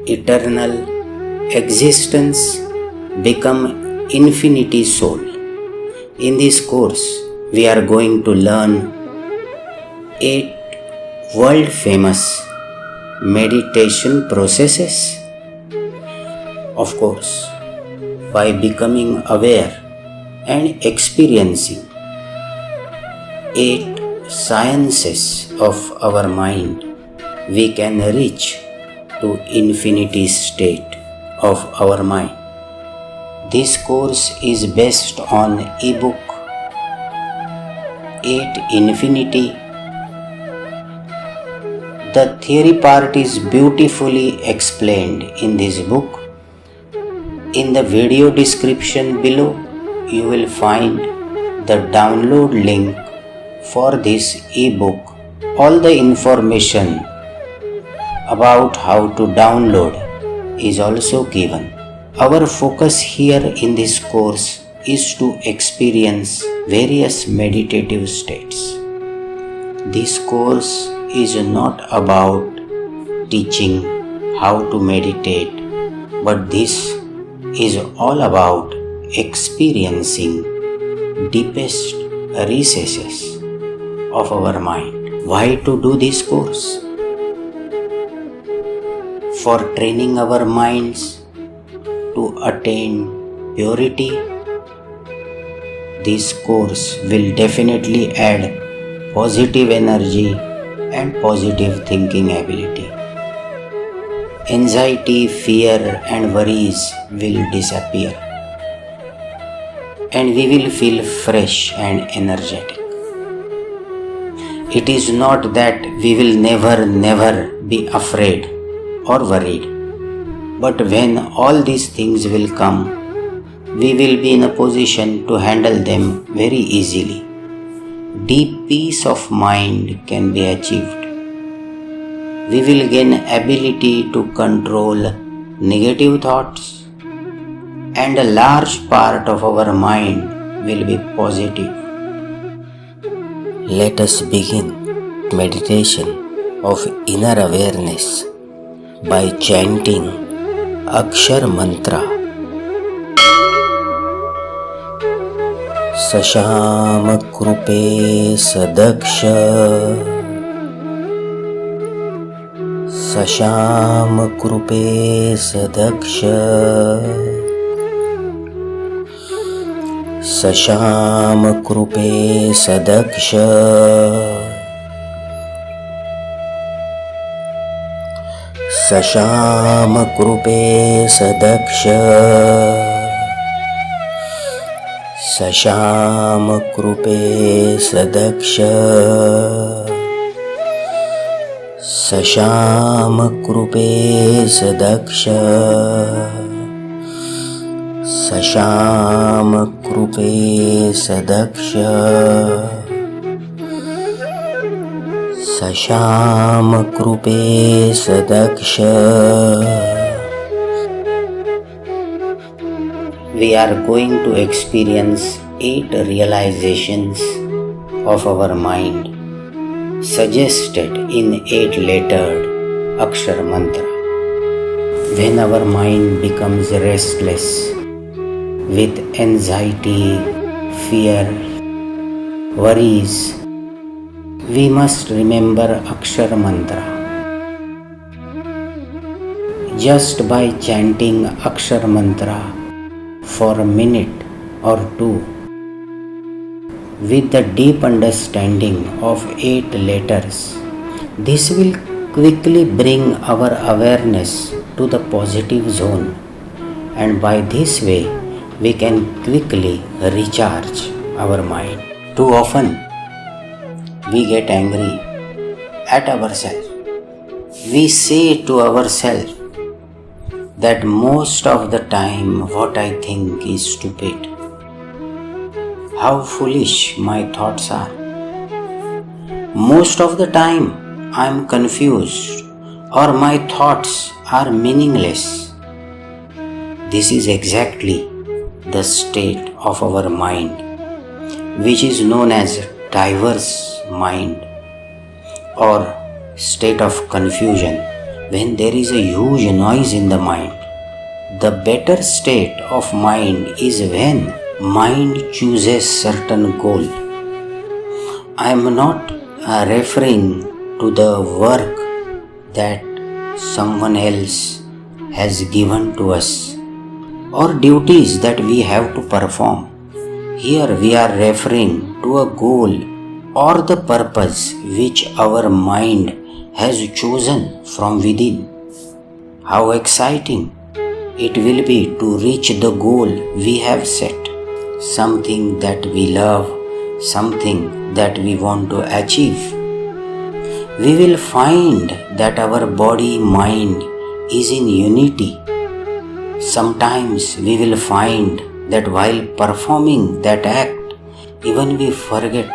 eternal existence become infinity soul. In this course, we are going to learn 8 world famous meditation processes. Of course, by becoming aware and experiencing 8 sciences of our mind, we can reach to infinity state of our mind. This course is based on ebook 8 Infinity. The theory part is beautifully explained in this book. In the video description below, you will find the download link for this ebook. All the information about how to download is also given. Our focus here in this course is to experience various meditative states. This course is not about teaching how to meditate, but this is all about experiencing deepest recesses of our mind. Why to do this course? For training our minds to attain purity. This course will definitely add positive energy and positive thinking ability. Anxiety, fear and worries will disappear, and we will feel fresh and energetic. It is not that we will never be afraid or worried, but when all these things will come, we will be in a position to handle them very easily. Deep peace of mind can be achieved. We will gain ability to control negative thoughts, and a large part of our mind will be positive. Let us begin meditation of inner awareness by chanting Akshar Mantra. Sasham Krupe Sadaksha, Sasham Krupe Sadaksha, Sasham Krupe Sadaksha, Sasham Krupe Sadaksha, Sasham Krupe Sadaksha, Sasham Krupe Sadaksha, Sasham Krupe Sadaksha, Sasham Krupe Sadaksha. We are going to experience 8 realizations of our mind suggested in 8-lettered Akshar Mantra. When our mind becomes restless with anxiety, fear, worries, we must remember Akshar Mantra. Just by chanting Akshar Mantra for a minute or two, with the deep understanding of 8 letters, this will quickly bring our awareness to the positive zone, and by this way we can quickly recharge our mind. Too often we get angry at ourselves. We say to ourselves that most of the time what I think is stupid. How foolish my thoughts are. Most of the time I am confused, or my thoughts are meaningless. This is exactly the state of our mind, which is known as diverse mind or state of confusion, when there is a huge noise in the mind. The better state of mind is when mind chooses certain goal. I am not referring to the work that someone else has given to us or duties that we have to perform. Here we are referring to a goal or the purpose which our mind has chosen from within. How exciting it will be to reach the goal we have set, something that we love, something that we want to achieve. We will find that our body-mind is in unity. Sometimes we will find that while performing that act, even we forget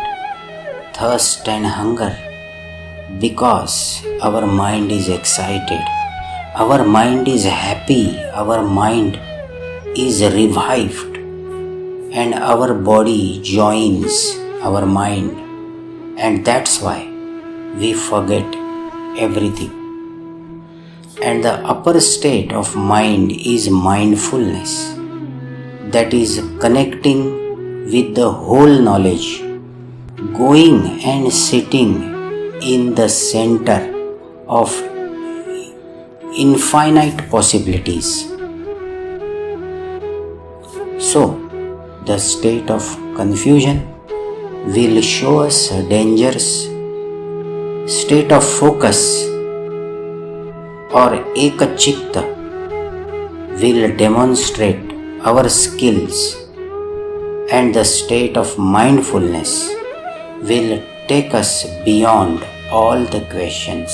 thirst and hunger because our mind is excited, our mind is happy, our mind is revived, and our body joins our mind, and that's why we forget everything. And the upper state of mind is mindfulness, that is connecting with the whole knowledge, going and sitting in the center of infinite possibilities. So, the state of confusion will show us dangers. State of focus or ekachitta will demonstrate our skills, and the state of mindfulness will take us beyond all the questions.